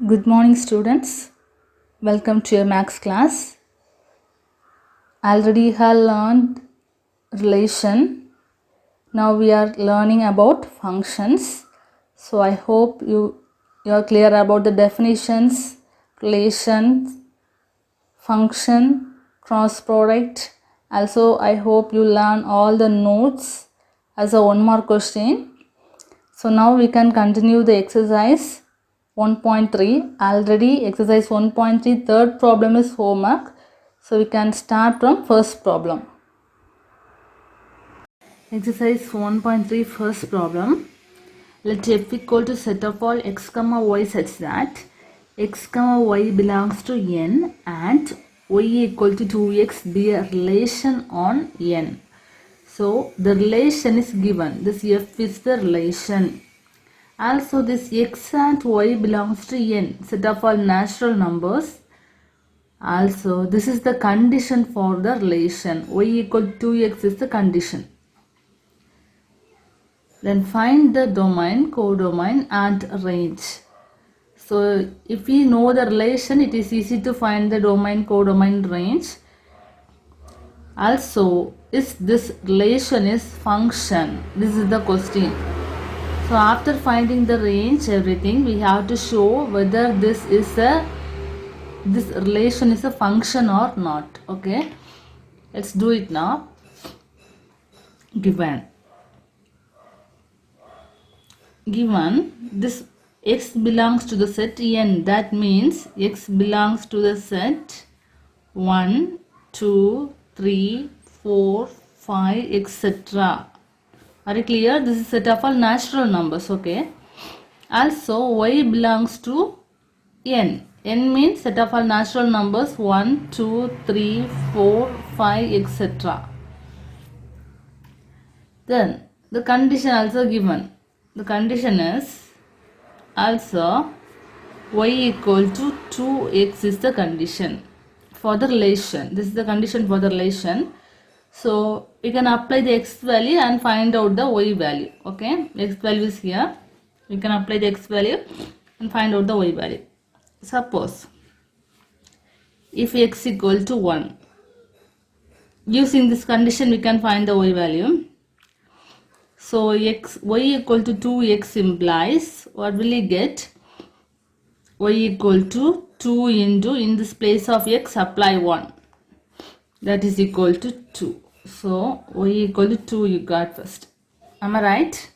Good morning, students. Welcome to your maths class. Already have learned relation. Now we are learning about functions. So I hope you are clear about the definitions, relations, function, cross product. Also, I hope you learn all the notes as a one more question. So now we can continue the exercise 1.3. Already exercise 1.3 third problem is homework. So we can start from first problem. Exercise 1.3 first problem. Let f equal to set of all x comma y such that x comma y belongs to n and y equal to 2x be a relation on n. So the relation is given. This f is the relation. Also, this x and y belongs to n, set of all natural numbers. Also, this is the condition for the relation. Y equal to 2x is the condition. Then find the domain, codomain and range. So, if we know the relation, it is easy to find the domain, codomain, range. Also, is this relation is function? This is the question. So after finding the range, everything, we have to show whether this relation is a function or not. Okay, let's do it now. Given this x belongs to the set n, that means x belongs to the set 1, 2, 3, 4, 5, etc. Are you clear? This is set of all natural numbers. Okay. Also, y belongs to n. N means set of all natural numbers 1, 2, 3, 4, 5, etc. Then the condition also given. The condition is also y equal to 2x is the condition for the relation. This is the condition for the relation. So we can apply the x value and find out the y value. Okay, x value is here. We can apply the x value and find out the y value. Suppose if x equal to 1, using this condition we can find the y value. So y equal to 2x implies what will we get? Y equal to 2 into, in this place of x apply 1, that is equal to 2. So y equal to 2 you got first. Am I right?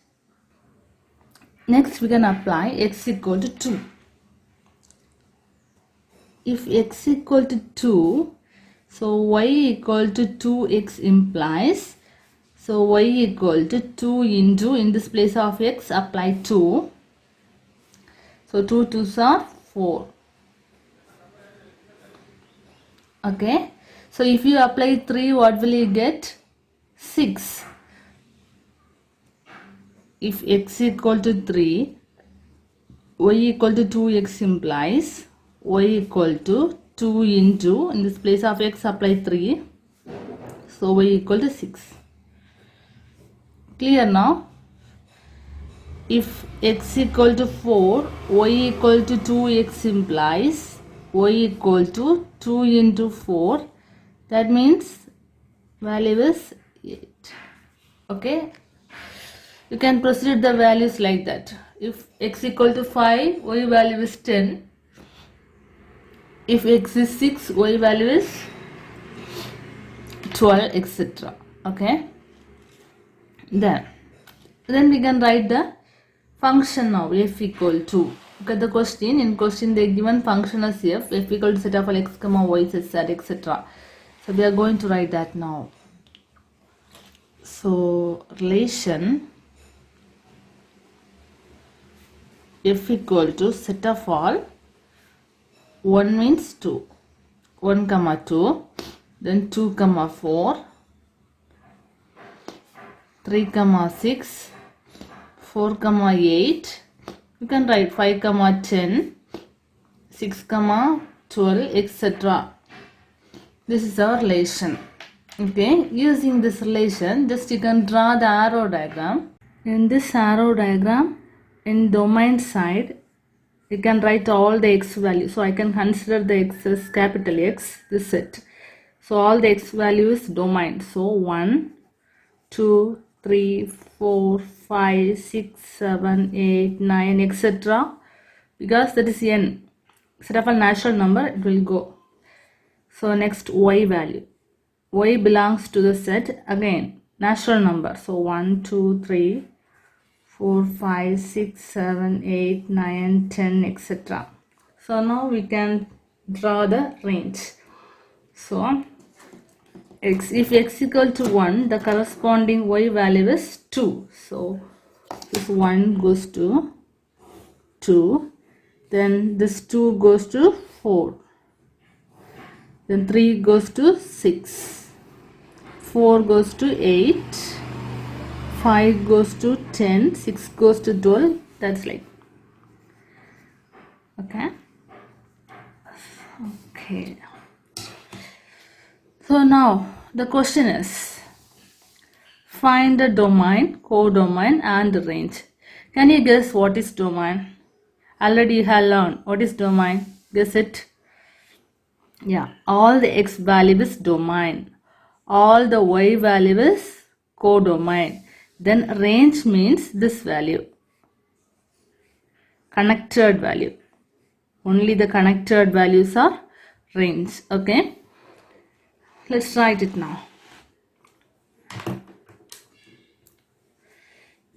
Next we can apply x equal to 2. If x equal to 2, so y equal to 2x implies, so y equal to 2 into, in this place of x apply 2. So 2 2s are 4. Okay. So if you apply 3, what will you get? 6. If x equal to 3, y equal to 2x implies y equal to 2 into, in this place of x apply 3. So y equal to 6. Clear now? If x equal to 4, y equal to 2x implies y equal to 2 into 4. That means value is 8. Okay. You can proceed the values like that. If x equal to 5, y value is 10. If x is 6, y value is 12, etc. Okay. Then we can write the function now. F equal to, look at the question. In question they given function as f equal to set of all x comma y such that etc. So we are going to write that now. So relation f equal to set of all 1 means 2, 1 comma 2, then 2 comma 4, 3 comma 6, 4 comma 8. You can write 5 comma 10, 6 comma 12, etc. This is our relation. Okay, using this relation, just you can draw the arrow diagram. In this arrow diagram, in domain side, you can write all the x values. So I can consider the x as capital X, this set. So all the x values domain. So 1, 2, 3, 4, 5, 6, 7, 8, 9, etc. Because that is n. Set of a natural number, it will go. So next y value. Y belongs to the set, again natural number. So 1, 2, 3, 4, 5, 6, 7, 8, 9, 10, etc. So now we can draw the range. So x, if x equal to 1, the corresponding y value is 2. So this 1 goes to 2, then this 2 goes to 4, then 3 goes to 6, 4 goes to 8, 5 goes to 10, 6 goes to 12, that's like, okay. So now the question is, find the domain, codomain and range. Can you guess what is domain? Already you have learned what is domain. Guess it. Yeah, all the x value is domain. All the y value is codomain. Then range means this value. Connected value. Only the connected values are range. Okay. Let's write it now.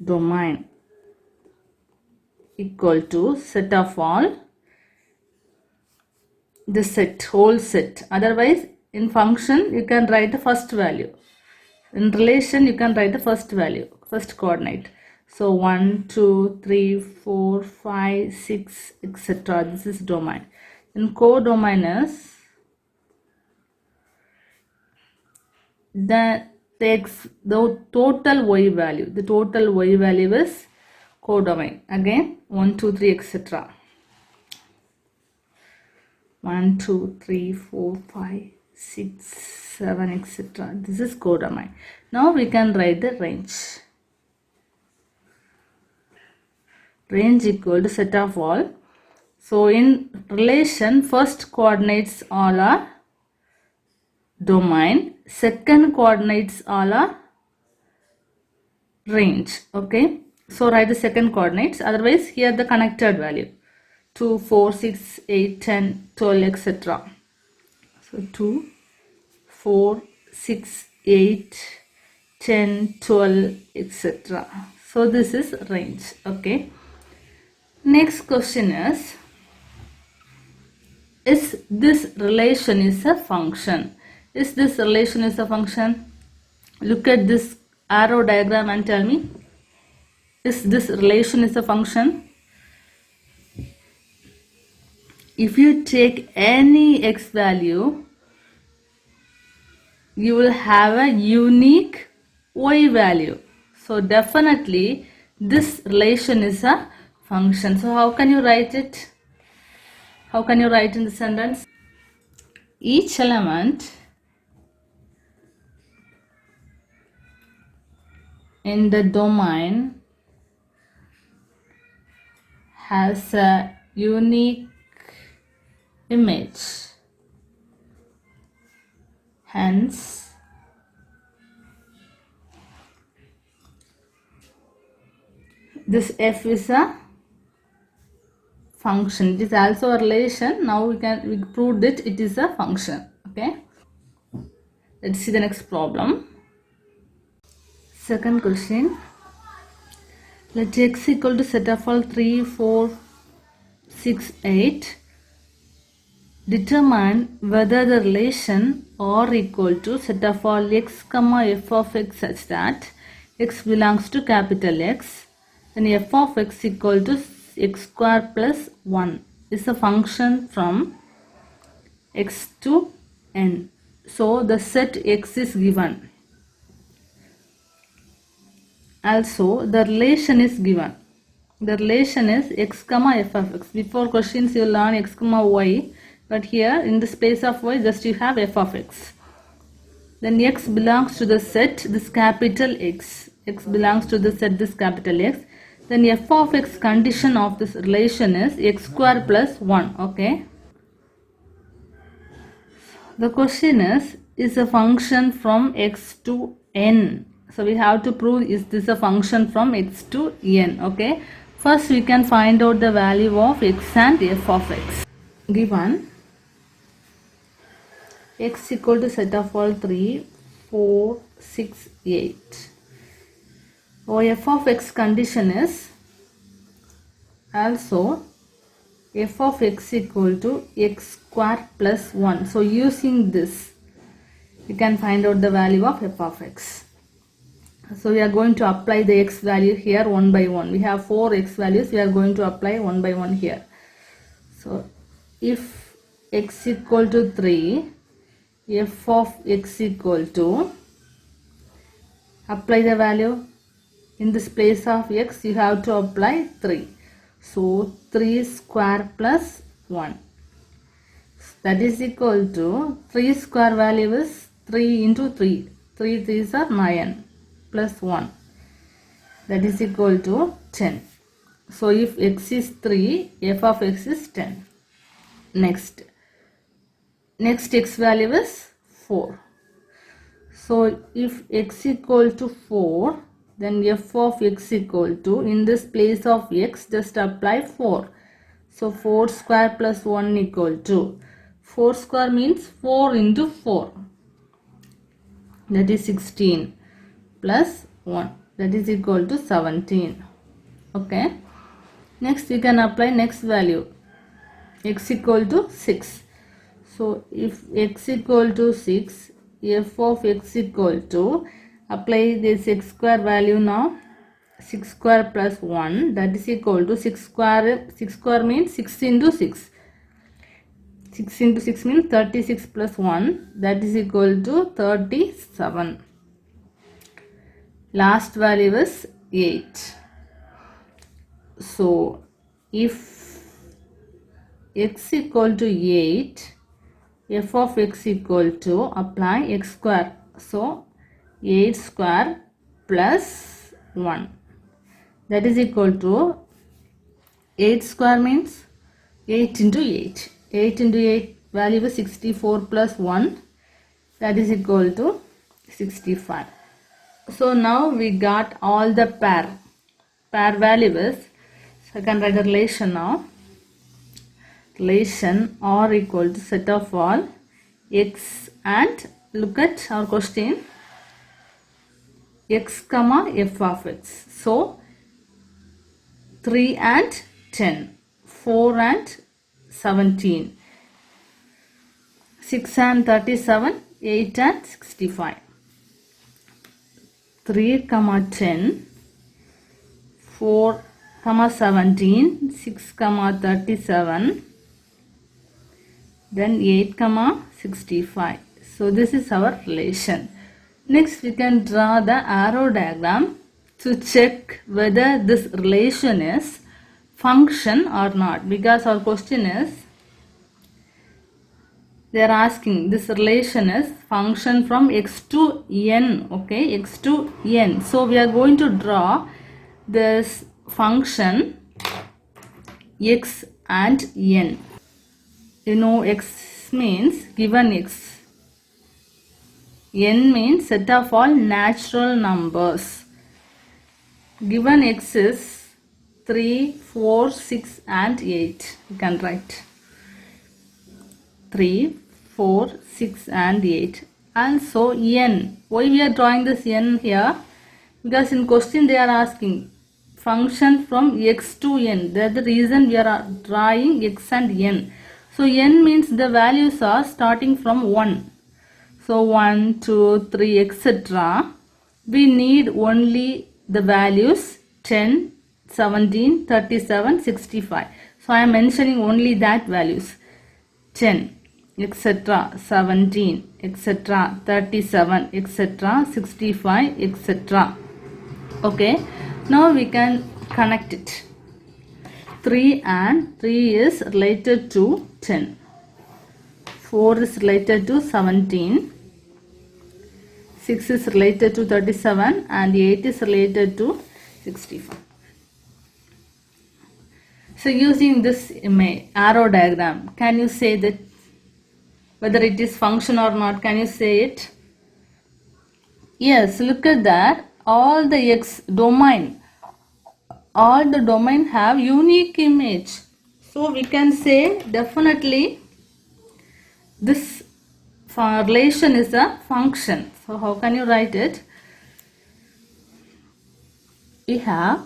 Domain equal to set of all the set, whole set. Otherwise, in function, you can write the first value. In relation, you can write the first value, first coordinate. So 1, 2, 3, 4, 5, 6, etc. This is domain. In codomain is the total y value. The total y value is codomain. Again, 1, 2, 3, etc. 1, 2, 3, 4, 5, 6, 7, etc. This is codomain. Now we can write the range. Range equal to set of all. So in relation, first coordinates all are domain, second coordinates all are range. Okay. So write the second coordinates. Otherwise, here the connected value. 2, 4, 6, 8, 10, 12, etc. So 2, 4, 6, 8, 10, 12, etc. So this is range. Okay. Next question is this relation is a function? Is this relation is a function? Look at this arrow diagram and tell me, is this relation is a function? If you take any x value, you will have a unique y value. So definitely this relation is a function. So how can you write it? How can you write in the sentence? Each element in the domain has a unique image. Hence, this f is a function. It is also a relation. Now we proved that it is a function. Okay. Let's see the next problem. Second question. Let x equal to set of all 3, 4, 6, 8. Determine whether the relation or equal to set of all x comma f of x such that x belongs to capital X, then f of x equal to x square plus 1 is a function from x to n. So the set x is given. Also the relation is given. The relation is x comma f of x. Before questions you learn x comma y, but here in the space of y just you have f of x. Then x belongs to the set this capital X. X belongs to the set this capital X. then f of x condition of this relation is x square plus 1. Okay. The question is a function from x to n. So we have to prove is this a function from x to n. Okay. First we can find out the value of x and f of x. Given x equal to set of all 3, 4, 6, 8. So f of x condition is also f of x equal to x square plus 1. So using this, you can find out the value of f of x. So we are going to apply the x value here one by one. We have 4 x values. We are going to apply one by one here. So if x equal to 3, f of x equal to, apply the value. In this place of x, you have to apply 3. So 3 square plus 1. That is equal to 3 square value is 3 into 3. 3 3s are 9 plus 1. That is equal to 10. So if x is 3, f of x is 10. Next x value is 4. So if x equal to 4, then f of x equal to, in this place of x, just apply 4. So 4 square plus 1 equal to, 4 square means 4 into 4. That is 16 plus 1. That is equal to 17. Okay. Next we can apply next value. X equal to 6. So if x equal to 6, f of x equal to, apply this x square value now. 6 square plus 1, that is equal to 6 square. 6 square means 6 into 6. 6 into 6 means 36 plus 1, that is equal to 37. Last value is 8. So if x equal to 8, f of x equal to, apply x square. So 8 square plus 1, that is equal to, 8 square means 8 into 8. 8 into 8 value is 64 plus 1, that is equal to 65. So now we got all the pair values. So I can write a relation now. Relation R equal to set of all x, and look at our question, x comma f of x. So 3 and 10, 4 and 17, 6 and 37, 8 and 65. 3 comma 10, 4 comma 17, 6 comma 37, then 8 comma 65. So this is our relation. Next we can draw the arrow diagram to check whether this relation is function or not, because our question is, they are asking this relation is function from x to n. Okay, x to n. So we are going to draw this function x and n. You know, x means given x, n means set of all natural numbers. Given x is 3, 4, 6 and 8. You can write 3, 4, 6 and 8. And so n. Why we are drawing this n here? Because in question they are asking function from x to n. That is the reason we are drawing x and n. So n means the values are starting from 1. So 1, 2, 3, etc. We need only the values 10, 17, 37, 65. So I am mentioning only that values. 10, etc., 17, etc., 37, etc., 65, etc. Okay. Now we can connect it. 3 and 3 is related to 10. 4 is related to 17. 6 is related to 37 and 8 is related to 65. So using this image, arrow diagram, can you say that whether it is function or not? Can you say it? Yes, look at that. All the X domain, all the domain have unique image. So we can say definitely this relation is a function. So how can you write it? We have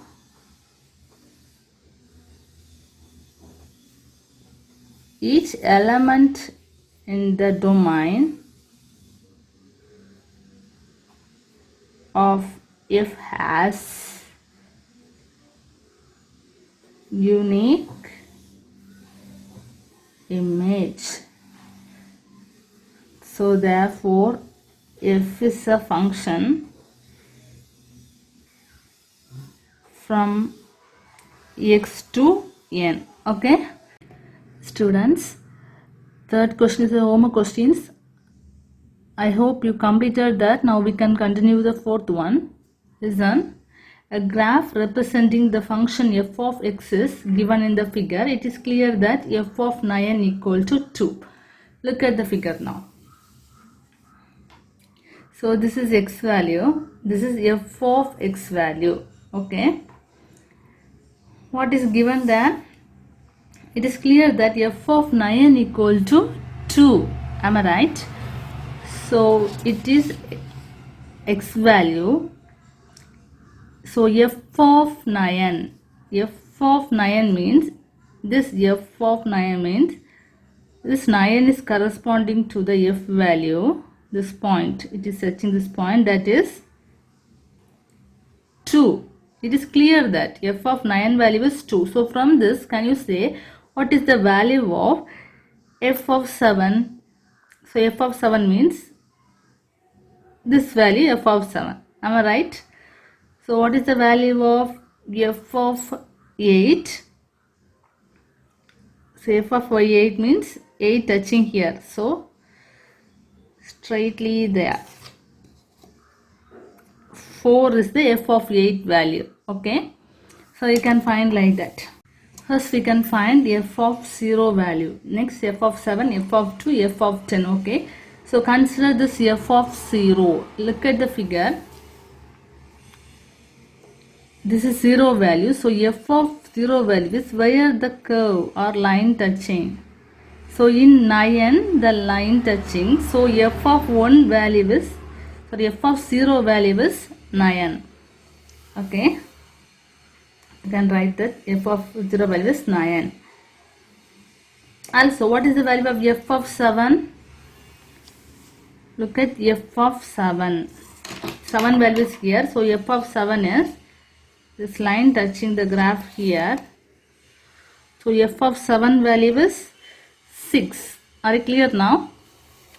each element in the domain of F has unique image. So therefore F is a function from X to N. Okay, students, third question is the homework questions. I hope you completed that. Now we can continue the fourth one. Listen. A graph representing the function f of x is given in the figure. It is clear that f of 9 equal to 2. Look at the figure now. So this is x value. This is f of x value. Okay. What is given there? It is clear that f of 9 equal to 2. Am I right? So it is x value. So f of 9 means this f of 9 means this 9 is corresponding to the f value. This point, it is setting this point, that is 2. It is clear that f of 9 value is 2. So from this, can you say what is the value of f of 7? So f of 7 means this value f of 7. Am I right? So what is the value of f of 8? So f of 8 means 8 touching here. So straightly there. 4 is the f of 8 value. Okay. So you can find like that. First we can find f of 0 value. Next f of 7, f of 2, f of 10. Okay. So consider this f of 0. Look at the figure. This is 0 value. So f of 0 value is where the curve or line touching. So in 9 the line touching. So f of 1 value is, sorry, f of 0 value is 9. Okay. You can write that f of 0 value is 9. Also, what is the value of f of 7? Look at f of 7. 7 value is here. So f of 7 is this line touching the graph here. So f of 7 value is 6. Are you clear now?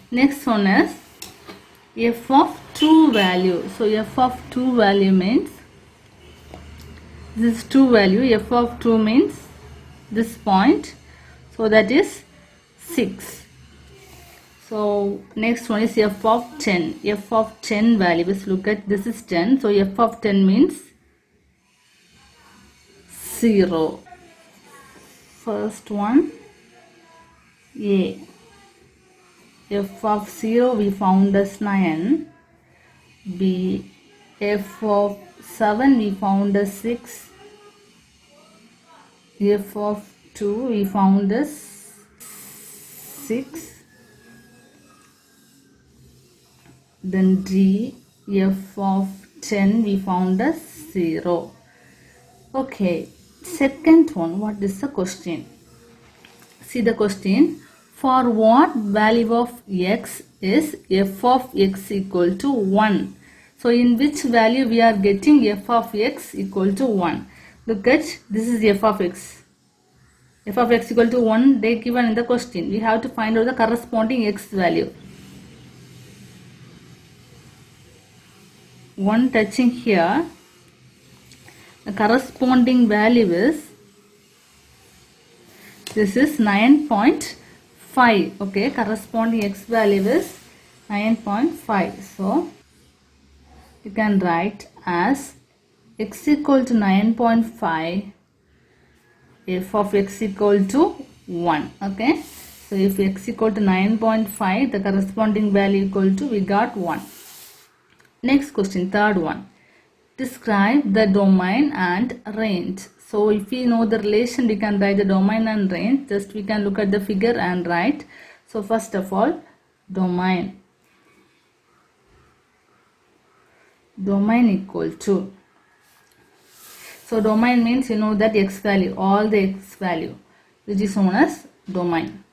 Next one is f of 2 value. So f of 2 value means this is 2 value. F of 2 means this point. So that is 6. So next one is f of 10. F of 10 value is, look at, this is 10. So f of 10 means 0. First one A. F of 0 we found as 9. B. F of 7 we found as 6. F of 2 we found as 6. Then D. F of 10 we found as 0. Okay. Second one, what is the question? See the question. For what value of x is f of x equal to 1? So in which value we are getting f of x equal to 1? Look at, this is f of x. F of x equal to 1, they given in the question. We have to find out the corresponding x value. 1 touching here. The corresponding value is, this is 9.5. Okay, corresponding x value is 9.5. So you can write as x equal to 9.5 f of x equal to 1. Okay, so if x equal to 9.5, the corresponding value equal to, we got 1. Next question, third one. Describe the domain and range. So if we know the relation, we can write the domain and range. Just we can look at the figure and write. So first of all, domain equal to, so domain means you know that x value, all the x value, which is known as domain.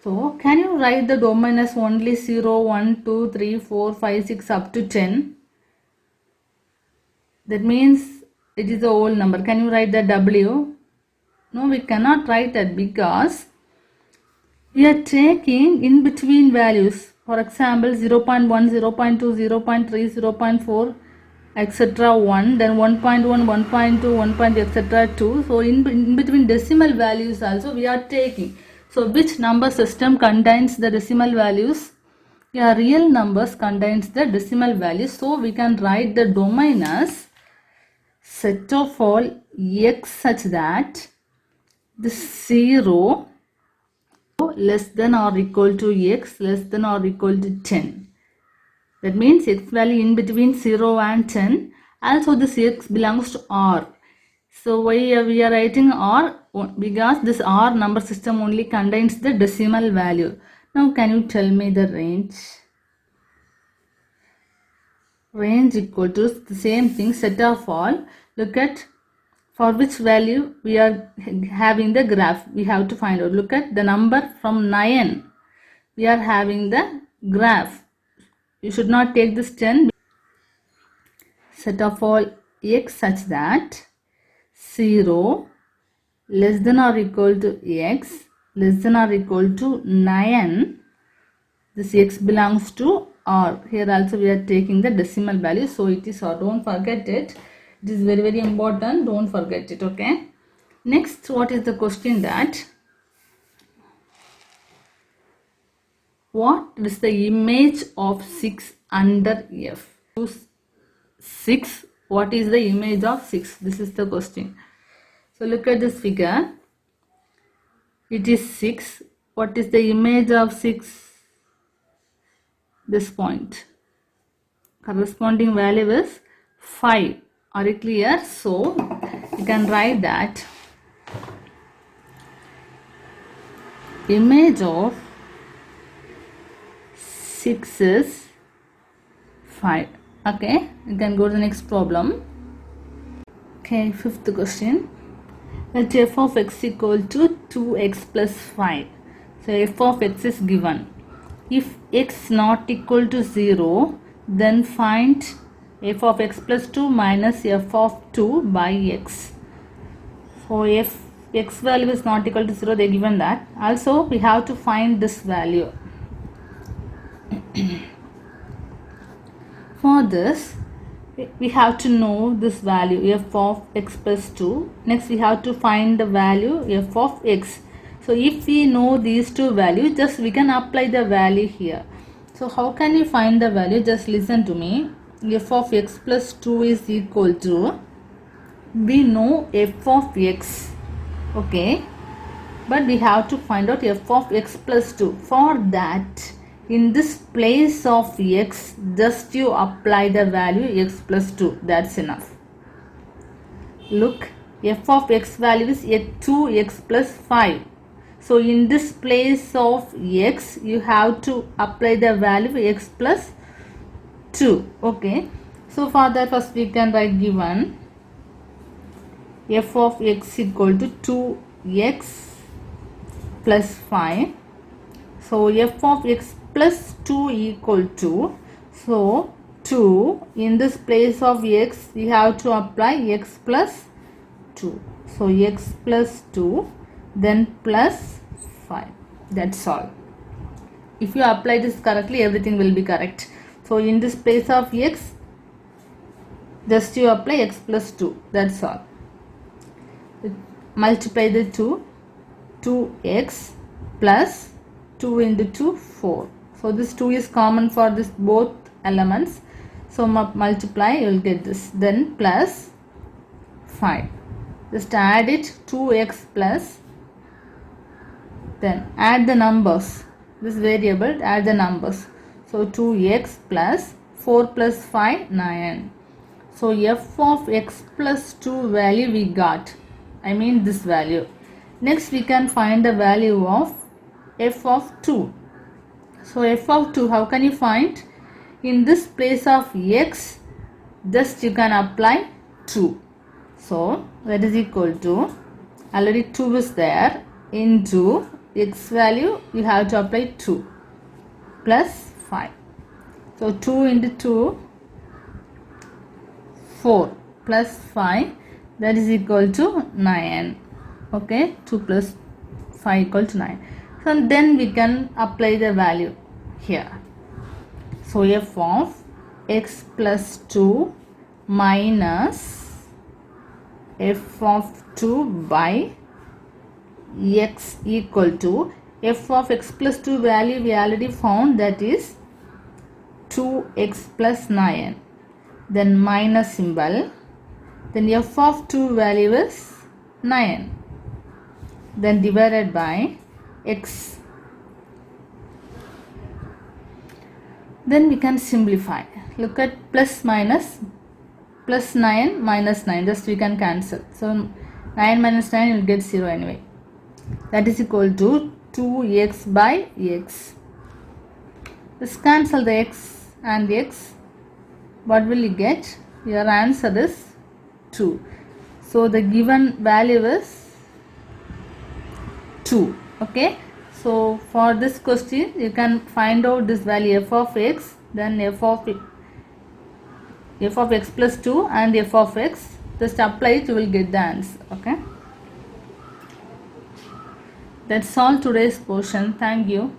So can you write the domain as only 0, 1, 2, 3, 4, 5, 6 up to 10? That means it is a whole number. Can you write the w? No, we cannot write that because we are taking in between values. For example, 0.1, 0.2, 0.3, 0.4, etc. 1, then 1.1, 1.2, 1.2, etc. 2. So in between decimal values also we are taking. So which number system contains the decimal values? Yeah, real numbers contains the decimal values. So we can write the domain as set of all x such that this 0 less than or equal to x less than or equal to 10. That means x value in between 0 and 10. Also this x belongs to R. So why we are writing R? Because this R number system only contains the decimal value. Now can you tell me the range? Range equal to the same thing, set of all. Look at for which value we are having the graph. We have to find out. Look at the number from 9. We are having the graph. You should not take this 10. Set of all x such that 0 less than or equal to x less than or equal to 9. This x belongs to R. Here also we are taking the decimal value. So it is R. Don't forget it. It is very, very important. Don't forget it. Okay. Next, what is the question that? What is the image of 6 under F? 6. What is the image of 6? This is the question. So look at this figure. It is 6. What is the image of 6? This point. Corresponding value is 5. Are you clear? So you can write that image of 6 is 5. Okay, you can go to the next problem. Okay, fifth question. Let f of x equal to 2x plus 5. So f of x is given. If x not equal to 0, then find f of x plus 2 minus f of 2 by x. So if x value is not equal to 0, they given that. Also we have to find this value. For this we have to know this value f of x plus 2. Next we have to find the value f of x. So if we know these two values, just we can apply the value here. So how can you find the value? Just listen to me. F of x plus 2 is equal to, we know f of x, okay, but we have to find out f of x plus 2. For that, in this place of x, just you apply the value x plus 2. That's enough. Look, f of x value is 2x plus 5. So in this place of x, you have to apply the value x plus 2. Okay. So for that, first we can write given f of x equal to 2x plus 5. So f of x plus 2 equal to, so 2, in this place of x, we have to apply x plus 2. So x plus 2, then plus 5. That's all. If you apply this correctly, everything will be correct. So in this place of x, just you apply x plus 2. That's all. Multiply the 2x plus 2 into 2, 4. So this 2 is common for this both elements. So multiply, you will get this. Then plus 5. Just add it 2x plus, then add the numbers. This variable, add the numbers. So 2x plus 4 plus 5, 9. So f of x plus 2 value we got. I mean this value. Next we can find the value of f of 2. So f of 2, how can you find? In this place of x, just you can apply 2. So that is equal to, already 2 is there, into x value you have to apply 2 plus 5. So 2 into 2, 4 plus 5, that is equal to 9. Okay, 2 plus 5 equal to 9. So then we can apply the value here. So f of x plus 2 minus f of 2 by x equal to, f of x plus 2 value we already found, that is 2x plus 9. Then minus symbol. Then f of 2 value is 9. Then divided by x. Then we can simplify. Look at plus minus, plus 9 minus 9. Just we can cancel. So 9 minus 9 will get 0 anyway. That is equal to 2x by x. Just cancel the x and x. What will you get? Your answer is 2. So the given value is 2. Okay. So for this question you can find out this value f of x, then f of x plus 2 and f of x. Just apply it, you will get the answer. Okay. That's all today's portion. Thank you.